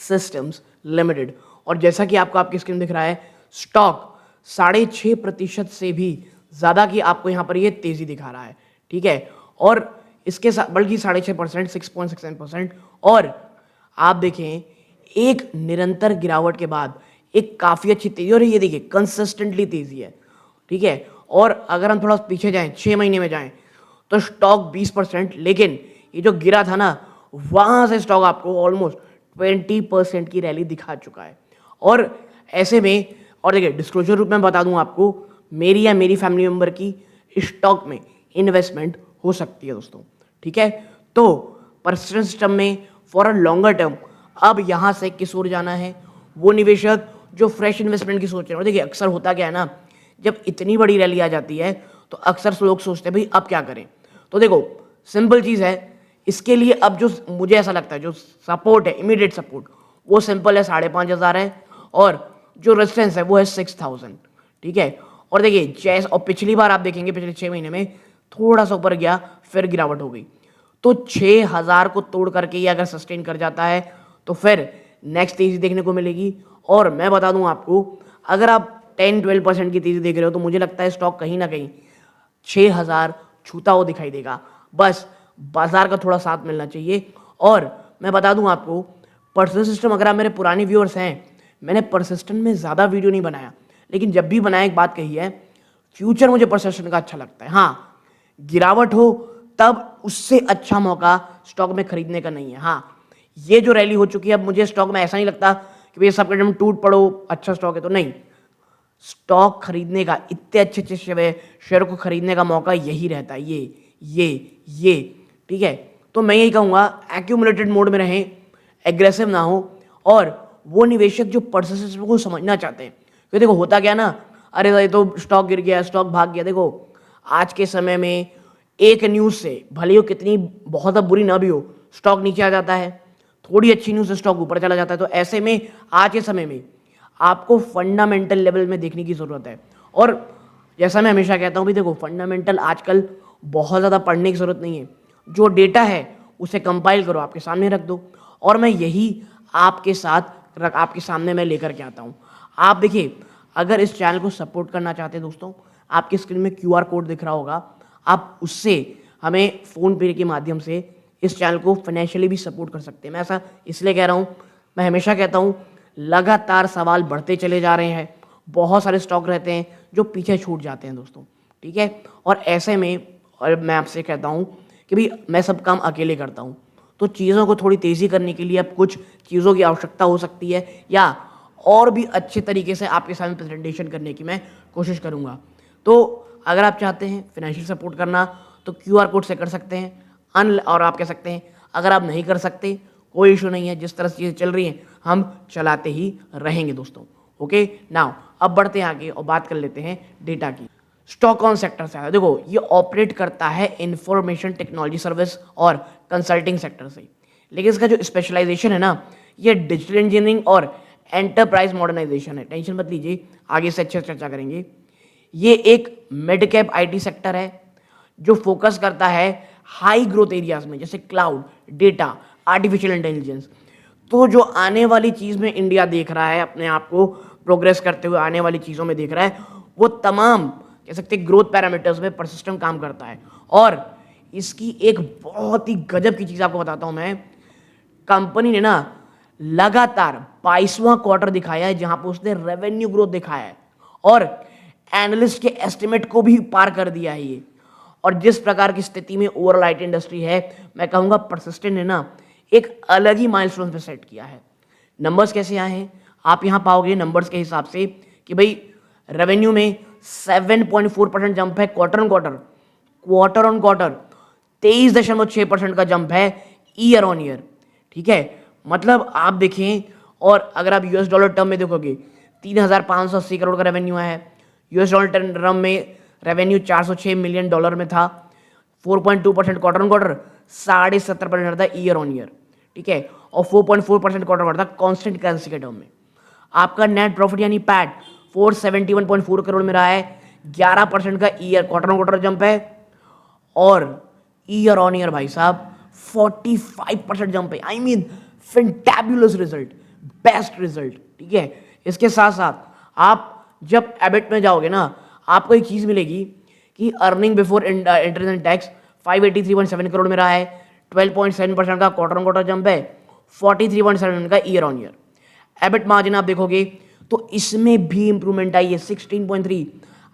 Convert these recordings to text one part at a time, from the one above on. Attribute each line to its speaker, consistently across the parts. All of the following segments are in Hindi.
Speaker 1: Systems limited. और जैसा कि आपको आपकी स्क्रीन दिख रहा है, स्टॉक 6.5% से भी ज़्यादा की आपको यहाँ पर ये तेज़ी दिखा रहा है, ठीक है। और इसके साथ बल्कि 6.5%, 6.67%। और आप देखें एक निरंतर गिरावट के बाद एक काफ़ी अच्छी तेज़ी, और ये देखिए कंसिस्टेंटली तेज़ी है, ठीक है। और अगर हम थोड़ा पीछे जाएं, 6 महीने में जाएं, तो स्टॉक 20%, लेकिन ये जो गिरा था ना, वहाँ से स्टॉक आपको ऑलमोस्ट 20% की रैली दिखा चुका है। और ऐसे में, और देखिए डिस्क्लोजर रूप में बता दूं आपको, मेरी या मेरी फैमिली मेंबर की स्टॉक में इन्वेस्टमेंट हो सकती है दोस्तों, ठीक है। तो पर्सिस्टेंट सिस्टम में फॉर अ लॉन्गर टर्म अब यहाँ से किस ओर जाना है, वो निवेशक जो फ्रेश इन्वेस्टमेंट की सोच रहे हैं। और देखिए अक्सर होता क्या है ना, जब इतनी बड़ी रैली आ जाती है तो अक्सर लोग सोचते हैं भाई अब क्या करें। तो देखो सिंपल चीज़ है, इसके लिए अब जो मुझे ऐसा लगता है जो सपोर्ट है, इमीडिएट सपोर्ट, वो सिंपल है, 5,500 है। और जो रेजिस्टेंस है वो है 6,000, ठीक है। और देखिए जैसे, और पिछली बार आप देखेंगे पिछले 6 महीने में थोड़ा सा ऊपर गया, फिर गिरावट हो गई। तो 6,000 को तोड़ करके ये अगर सस्टेन कर जाता है तो फिर नेक्स्ट तेजी देखने को मिलेगी। और मैं बता दूं आपको, अगर आप 10-12% की तेजी देख रहे हो तो मुझे लगता है स्टॉक कहीं ना कहीं 6,000 छूता हुआ दिखाई देगा। बस बाजार का थोड़ा साथ मिलना चाहिए। और मैं बता दूं आपको, पर्सिस्टेंट सिस्टम, अगर आप मेरे पुराने व्यूअर्स हैं, मैंने परसिस्टेंट में ज़्यादा वीडियो नहीं बनाया, लेकिन जब भी बनाया एक बात कही है, फ्यूचर मुझे परसिस्टेंट का अच्छा लगता है। हाँ, गिरावट हो तब उससे अच्छा मौका स्टॉक में खरीदने का नहीं है। हाँ, ये जो रैली हो चुकी है, अब मुझे स्टॉक में ऐसा नहीं लगता कि भाई सब एकदम टूट पड़ो, अच्छा स्टॉक है तो नहीं। स्टॉक खरीदने का, इतने अच्छे अच्छे शेयर को खरीदने का मौका यही रहता है, ये, ठीक है। तो मैं यही कहूँगा, एक्यूमुलेटेड मोड में रहें, एग्रेसिव ना हो। और वो निवेशक जो परसिस्टेंस को समझना चाहते हैं, क्योंकि देखो होता क्या ना, अरे ये तो स्टॉक गिर गया, स्टॉक भाग गया। देखो आज के समय में एक न्यूज़ से, भले वो कितनी बहुत अब बुरी ना भी हो, स्टॉक नीचे आ जाता है, थोड़ी अच्छी न्यूज़ से स्टॉक ऊपर चला जाता है। तो ऐसे में आज के समय में आपको फंडामेंटल लेवल में देखने की ज़रूरत है। और जैसा मैं हमेशा कहता हूँ भी, देखो फंडामेंटल आजकल बहुत ज़्यादा पढ़ने की ज़रूरत नहीं है, जो डेटा है उसे कंपाइल करो, आपके सामने रख दो, और मैं यही आपके साथ आपके सामने मैं लेकर के आता हूँ। आप देखिए, अगर इस चैनल को सपोर्ट करना चाहते हैं दोस्तों, आपकी स्क्रीन में QR कोड दिख रहा होगा, आप उससे हमें फ़ोन पे के माध्यम से इस चैनल को फाइनेंशियली भी सपोर्ट कर सकते हैं। मैं ऐसा इसलिए कह रहा हूँ, मैं हमेशा कहता हूँ लगातार सवाल बढ़ते चले जा रहे हैं, बहुत सारे स्टॉक रहते हैं जो पीछे छूट जाते हैं दोस्तों, ठीक है। और ऐसे में, और मैं आपसे कहता हूँ कि भाई मैं सब काम अकेले करता हूँ, तो चीज़ों को थोड़ी तेज़ी करने के लिए अब कुछ चीज़ों की आवश्यकता हो सकती है, या और भी अच्छे तरीके से आपके सामने प्रेजेंटेशन करने की मैं कोशिश करूँगा। तो अगर आप चाहते हैं फाइनेंशियल सपोर्ट करना तो QR कोड से कर सकते हैं, और आप कह सकते हैं अगर आप नहीं कर सकते कोई इशू नहीं है, जिस तरह से चीज़ें चल रही हैं हम चलाते ही रहेंगे दोस्तों। ओके, नाउ अब बढ़ते हैं आगे और बात कर लेते हैं डेटा की। स्टॉक कौन सेक्टर से है? देखो ये ऑपरेट करता है इंफॉर्मेशन टेक्नोलॉजी सर्विस और कंसल्टिंग सेक्टर से, लेकिन इसका जो स्पेशलाइजेशन है ना, ये डिजिटल इंजीनियरिंग और एंटरप्राइज मॉडर्नाइजेशन है। टेंशन मत लीजिए, आगे से अच्छे से चर्चा करेंगे। ये एक मिड कैप IT सेक्टर है जो फोकस करता है हाई ग्रोथ एरियाज में, जैसे क्लाउड, डेटा, आर्टिफिशियल इंटेलिजेंस। तो जो आने वाली चीज़ में इंडिया देख रहा है, अपने आप को प्रोग्रेस करते हुए आने वाली चीज़ों में देख रहा है, वो तमाम कह सकते हैं ग्रोथ पैरामीटर्स में परसिस्टेंट काम करता है। और इसकी एक बहुत ही गजब की चीज़ आपको बताता हूँ मैं, कंपनी ने ना लगातार 22वां क्वार्टर दिखाया है जहां पर उसने रेवेन्यू ग्रोथ दिखाया है, और एनालिस्ट के एस्टिमेट को भी पार कर दिया है ये। और जिस प्रकार की स्थिति में ओवरऑल IT इंडस्ट्री है, मैं कहूँगा परसिस्टेंट ने ना एक अलग ही माइलस्टोन पे सेट किया है। नंबर्स कैसे आए हैं आप यहाँ पाओगे नंबर्स के हिसाब से कि भाई रेवेन्यू में 7.4% जंप है क्वार्टर ऑन क्वार्टर 23.6% का जंप है ईयर ऑन ईयर, ठीक है। मतलब आप देखें, और अगर आप US डॉलर टर्म में देखोगे 3,580 करोड़ का रेवेन्यू है। US डॉलर टर्म में रेवेन्यू $406 मिलियन में था, 4.2% क्वार्टर ऑन क्वार्टर, 7.5% था ईयर ऑन ईयर, ठीक है। और 4.4% क्वार्टर ऑन था कांस्टेंट करेंसी के टर्म में। आपका नेट प्रॉफिट यानी पैट 471.4 करोड़ में रहा है, 11% का year quarter on quarter jump है, और ईयर ऑन ईयर भाई साहब 45% जंप है। I mean fantabulous result, best result, ठीक है। इसके साथ साथ आप जब एबिट में जाओगे ना, आपको एक चीज मिलेगी कि earning before interest and tax 583.7 crore में रहा है, 12.7% का क्वार्टर ऑन क्वार्टर जंप है, 43.7 का year on year. EBIT margin आप देखोगे तो इसमें भी इंप्रूवमेंट आई है 16.3।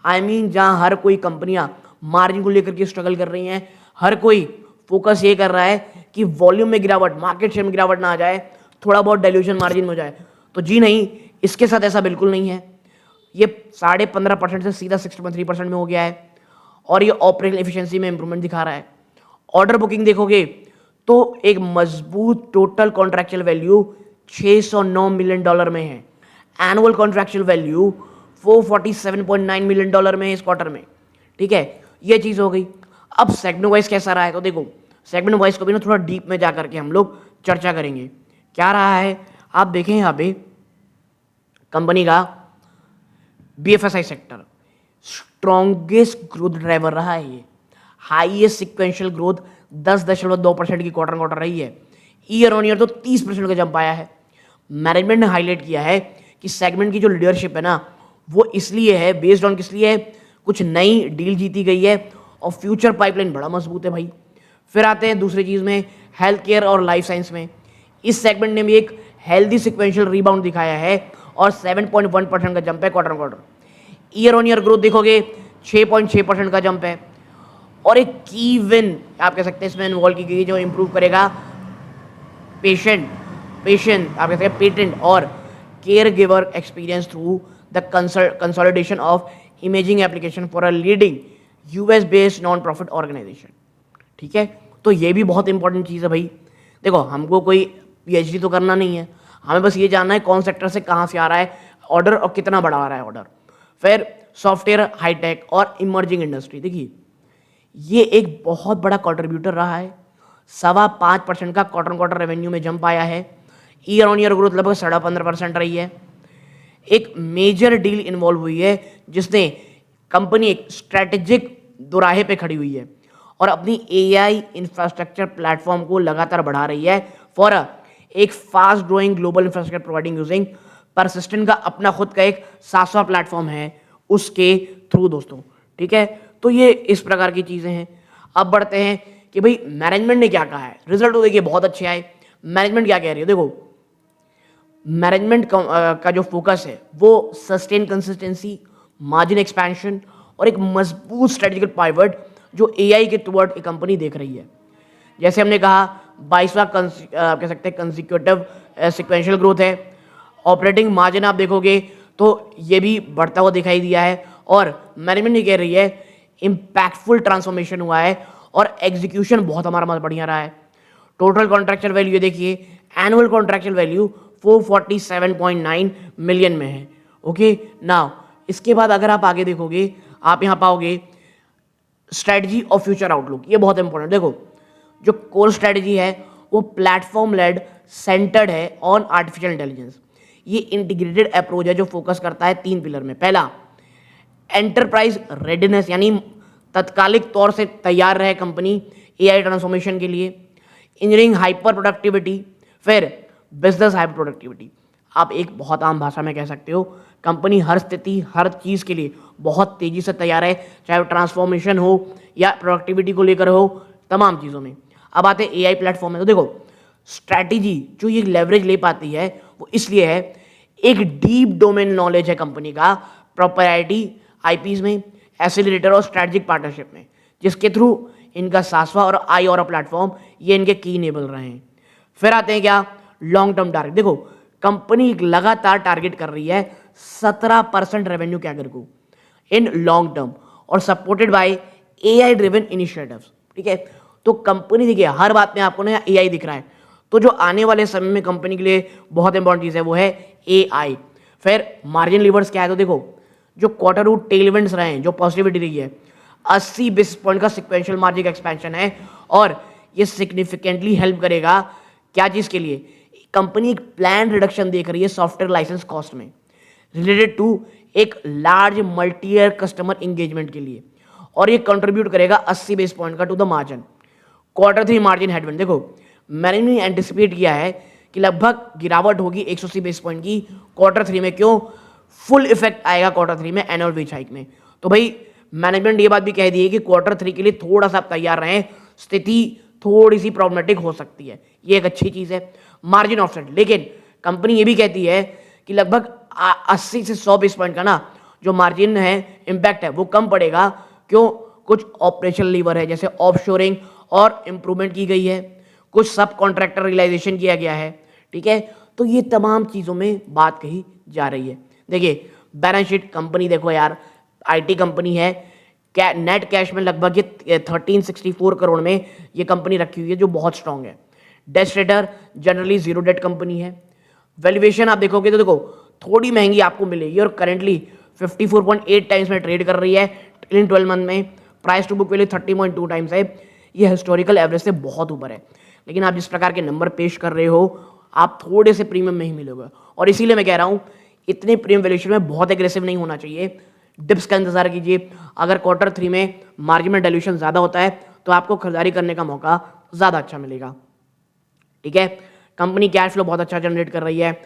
Speaker 1: आई मीन जहां हर कोई कंपनियां मार्जिन को लेकर के स्ट्रगल कर रही हैं, हर कोई फोकस ये कर रहा है कि वॉल्यूम में गिरावट, मार्केट शेयर में गिरावट ना आ जाए, थोड़ा बहुत डाइल्यूशन मार्जिन में हो जाए, तो जी नहीं, इसके साथ ऐसा बिल्कुल नहीं है। ये 15.5% से सीधा 6.3% में हो गया है और ये ऑपरेशनल एफिशिएंसी में इंप्रूवमेंट दिखा रहा है। ऑर्डर बुकिंग देखोगे तो एक मजबूत टोटल कॉन्ट्रैक्चुअल वैल्यू $609 मिलियन में है, एनुअल कॉन्ट्रैक्चुअल वैल्यू $447.9 मिलियन में है इस क्वार्टर में, ठीक है। ये चीज हो गई। अब सेगमेंट वाइज कैसा रहा है, तो देखो सेगमेंट वाइज को भी ना थोड़ा डीप में जाकर के हम लोग चर्चा करेंगे। क्या रहा है आप देखें यहाँ पे, कंपनी का BFSI sector strongest growth driver रहा है, ये हाईएस्ट सिक्वेंशियल ग्रोथ 10.2% की क्वार्टर क्वार्टर रही है, ईयर ऑन ईयर तो 30% का जंप आया है। मैनेजमेंट ने हाईलाइट किया है कि सेगमेंट की जो लीडरशिप है ना, वो इसलिए है, बेस्ड ऑन किस लिए है, कुछ नई डील जीती गई है और फ्यूचर पाइपलाइन बड़ा मजबूत है भाई। फिर आते हैं दूसरी चीज में, हेल्थ केयर और लाइफ साइंस में। इस सेगमेंट ने भी एक हेल्दी सिक्वेंशियल रिबाउंड दिखाया है और 7.1% का जंप है quarter quarter. Year on year growth देखोगे 6.6% का जंप है और एक की विन आप कह सकते हैं इसमें इन्वॉल्व की गई जो इंप्रूव करेगा पेशेंट आप कह सकते हैं पेटेंट और caregiver experience through the consolidation of imaging application for a leading US based non profit organisation, ठीक है। तो ये भी बहुत इंपॉर्टेंट चीज़ है भाई। देखो हमको कोई पीएचडी तो करना नहीं है, हमें बस ये जानना है कौन सेक्टर से कहाँ से आ रहा है ऑर्डर और कितना बड़ा आ रहा है ऑर्डर। फिर सॉफ्टवेयर, हाईटेक और इमर्जिंग इंडस्ट्री, देखिए ये एक बहुत बड़ा कंट्रीब्यूटर रहा है, 5.25% का क्वार्टर क्वार्टर रेवेन्यू में जंप आया है, ईयर ऑन ईयर ग्रोथ लगभग 15.5% रही है। एक मेजर डील इन्वॉल्व हुई है जिसने कंपनी एक स्ट्रेटेजिक दोराहे पे खड़ी हुई है और अपनी एआई इंफ्रास्ट्रक्चर प्लेटफॉर्म को लगातार बढ़ा रही है फॉर एक fast growing global infrastructure providing using persistent का अपना खुद का एक सासवा प्लेटफॉर्म है उसके थ्रू दोस्तों, ठीक है। तो ये इस प्रकार की चीजें हैं। अब बढ़ते हैं कि भाई मैनेजमेंट ने क्या कहा है। रिजल्ट तो देखिए बहुत अच्छे आए। मैनेजमेंट क्या कह रही है, देखो मैनेजमेंट का जो फोकस है वो सस्टेन कंसिस्टेंसी, मार्जिन एक्सपेंशन और एक मजबूत स्ट्रेटेजिकल पाइवट जो एआई के टुवर्ड एक कंपनी देख रही है। जैसे हमने कहा 22वां कह सकते हैं कंसिक्यूटिव सिक्वेंशियल ग्रोथ है। ऑपरेटिंग मार्जिन आप देखोगे तो ये भी बढ़ता हुआ दिखाई दिया है और मैनेजमेंट ये कह रही है इम्पैक्टफुल ट्रांसफॉर्मेशन हुआ है और एग्जीक्यूशन बहुत हमारा मत बढ़िया रहा है। टोटल कॉन्ट्रैक्चुअल वैल्यू देखिए, एनुअल कॉन्ट्रैक्चुअल वैल्यू 447.9 मिलियन में है, ओके। नाउ इसके बाद अगर आप आगे देखोगे आप यहां पाओगे स्ट्रेटजी और फ्यूचर आउटलुक, ये बहुत इंपॉर्टेंट। देखो जो कोर स्ट्रेटजी है वो प्लेटफॉर्म लेड सेंटर्ड है ऑन आर्टिफिशियल इंटेलिजेंस। ये इंटीग्रेटेड अप्रोच है जो फोकस करता है 3 पिलर में। पहला एंटरप्राइज रेडीनेस, यानी तत्कालिक तौर से तैयार रहे कंपनी एआई ट्रांसफॉर्मेशन के लिए। इंजीनियरिंग हाइपर प्रोडक्टिविटी, फिर बिजनेस हाइपर प्रोडक्टिविटी। आप एक बहुत आम भाषा में कह सकते हो कंपनी हर स्थिति हर चीज़ के लिए बहुत तेजी से तैयार है, चाहे वो ट्रांसफॉर्मेशन हो या प्रोडक्टिविटी को लेकर हो, तमाम चीज़ों में। अब आते हैं एआई प्लेटफॉर्म में, तो देखो स्ट्रैटेजी जो ये लेवरेज ले पाती है वो इसलिए है एक डीप डोमेन नॉलेज है कंपनी का प्रोप्राइटी आईपीज में, एसिलेटर और स्ट्रैटेजिक पार्टनरशिप में, जिसके थ्रू इनका सासवा और आई और प्लेटफॉर्म ये इनके की इनेबल रहे हैं। फिर आते हैं क्या लॉन्ग टर्म टारगेट। देखो कंपनी लगातार टारगेट कर रही है 17% रेवेन्यू कैगर को इन लॉन्ग टर्म और supported by AI driven initiatives, ठीक है। तो कंपनी देखिए हर बात में आपको ना एआई दिख रहा है, तो जो आने वाले समय में कंपनी के लिए बहुत इंपॉर्टेंट चीज है वो है एआई। फिर मार्जिन लीवर्स क्या है, तो देखो जो क्वार्टर रूट टेलविंड्स रहे हैं, जो पॉजिटिविटी रही है, 80 बेसिस पॉइंट का सिक्वेंशियल मार्जिन एक्सपेंशन है और ये सिग्निफिकेंटली हेल्प करेगा क्या चीज के लिए, कंपनी एक प्लान रिडक्शन देख रही है सॉफ्टवेयर लाइसेंस कॉस्ट में रिलेटेड टू एक large multi year customer engagement के लिए, और ये कंट्रीब्यूट करेगा 80 बेस पॉइंट का to the margin. Q3 margin headwind, देखो मैंने एंटिसिपेट किया है कि लगभग गिरावट होगी 180 बेस पॉइंट की Q3 में। क्यों? फुल इफेक्ट आएगा Q3 में एनुअल वेज हाइक में। तो भाई मैनेजमेंट ये बात भी कह दी है कि Q3 के लिए थोड़ा सा आप तैयार रहें, स्थिति थोड़ी सी प्रॉब्लमेटिक हो सकती है, ये एक अच्छी चीज़ है। मार्जिन ऑफसेट, लेकिन कंपनी ये भी कहती है कि लगभग 80 से 100 बेस पॉइंट का ना जो मार्जिन है इम्पैक्ट है वो कम पड़ेगा। क्यों? कुछ ऑपरेशनल लीवर है, जैसे ऑफशोरिंग और इम्प्रूवमेंट की गई है, कुछ सब कॉन्ट्रैक्टर रियलाइजेशन किया गया है, ठीक है। तो ये तमाम चीज़ों में बात कही जा रही है। देखिए बैलेंस शीट, कंपनी देखो यार, आईटी कंपनी है, नेट कैश में लगभग ये 1364 करोड़ में ये कंपनी रखी हुई है, जो बहुत स्ट्रांग है। डेट स्टेटर जनरली जीरो डेट कंपनी है। वैल्यूएशन आप देखोगे तो देखो थोड़ी महंगी आपको मिलेगी, और करेंटली 54.8 टाइम्स में ट्रेड कर रही है इन 12 मंथ में। Price to book value 30.2 times है, ये हिस्टोरिकल एवरेज से बहुत ऊपर है। लेकिन आप जिस प्रकार के नंबर पेश कर रहे हो, आप थोड़े से प्रीमियम में ही मिलोगे, और इसीलिए मैं कह रहा हूँ इतने प्रीमियम वैल्यूएशन में बहुत एग्रेसिव नहीं होना चाहिए। डिप्स का इंतजार कीजिए। अगर Q3 में मार्जिन में डाइल्यूशन ज़्यादा होता है तो आपको खरीदारी करने का मौका ज़्यादा अच्छा मिलेगा, ठीक है। कंपनी कैश फ्लो बहुत अच्छा जनरेट कर रही है।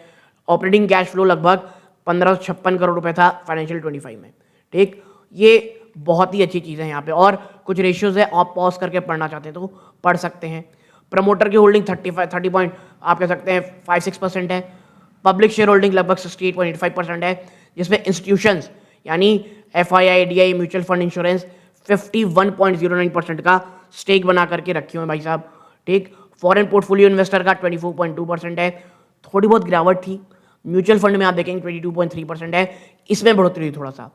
Speaker 1: ऑपरेटिंग कैश फ्लो लगभग 1556 करोड़ रुपए था फाइनेंशियल 25 में, ठीक। ये बहुत ही अच्छी चीज़ है यहाँ पे, और कुछ रेशियोज है, आप पॉज करके पढ़ना चाहते हैं तो पढ़ सकते हैं। प्रमोटर की होल्डिंग 30 पॉइंट आप कह सकते हैं 5-6% है। पब्लिक शेयर होल्डिंग लगभग 68.85% है, जिसमें इंस्टीट्यूशंस यानी FII, DI, mutual fund, insurance 51.09% का स्टेक बना करके रखे हुए हैं भाई साहब, ठीक। फॉरेन पोर्टफोलियो इन्वेस्टर का 24.2% है, थोड़ी बहुत गिरावट थी। म्यूचुअल फंड में आप देखेंगे 22.3% है, इसमें बढ़ोतरी हुई थोड़ा सा,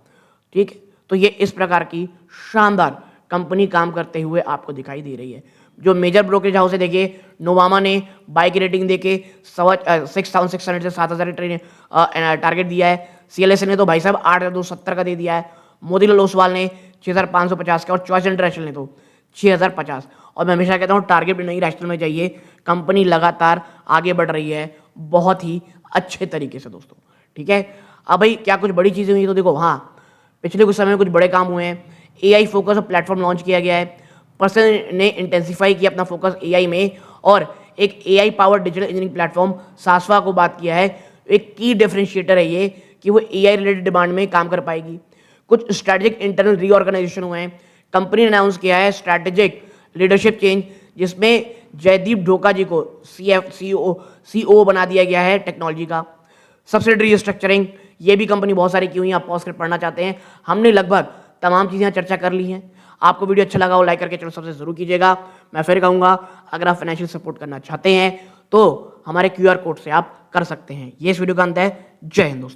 Speaker 1: ठीक। तो ये इस प्रकार की शानदार कंपनी काम करते हुए आपको दिखाई दे रही है। जो मेजर ब्रोकरेज हाउस है, देखिए नोवामा ने बाई की रेटिंग देके 6,600 से 7,000 टारगेट दिया है। CLSA ने तो भाई साहब 8,270 का दे दिया है। मोतीलाल ओसवाल ने 6,550 का, और चॉइस इंटरनेशनल ने तो 6,050। और मैं हमेशा कहता हूँ टारगेट भी नहीं रैशनल में चाहिए। कंपनी लगातार आगे बढ़ रही है बहुत ही अच्छे तरीके से दोस्तों, ठीक है। अब भाई क्या कुछ बड़ी चीज़ें हुई तो देखो, हाँ पिछले कुछ समय में कुछ बड़े काम हुए हैं। AI फोकस प्लेटफॉर्म लॉन्च किया गया है। पर्सन ने इंटेंसिफाई किया अपना फोकस AI में, और एक AI power digital engineering platform सासवा को बात किया है। एक की डिफरेंशिएटर है ये कि वो AI रिलेटेड डिमांड में काम कर पाएगी। कुछ स्ट्रैटेजिक इंटरनल रीऑर्गेनाइजेशन हुए हैं। कंपनी ने अनाउंस किया है स्ट्रैटेजिक लीडरशिप चेंज, जिसमें जयदीप ढोका जी को CEO बना दिया गया है टेक्नोलॉजी का। सब्सिडरी स्ट्रक्चरिंग, ये भी कंपनी बहुत सारी की हुई है, आप पॉज कर पढ़ना चाहते हैं। हमने लगभग तमाम चीज़ें चर्चा कर ली हैं। आपको वीडियो अच्छा लगा हो लाइक करके चैनल सबसे जरूर कीजिएगा। मैं फिर कहूँगा, अगर आप फाइनेंशियल सपोर्ट करना चाहते हैं तो हमारे QR कोड से आप कर सकते हैं। ये इस वीडियो का अंत है। जय हिंद दोस्तों।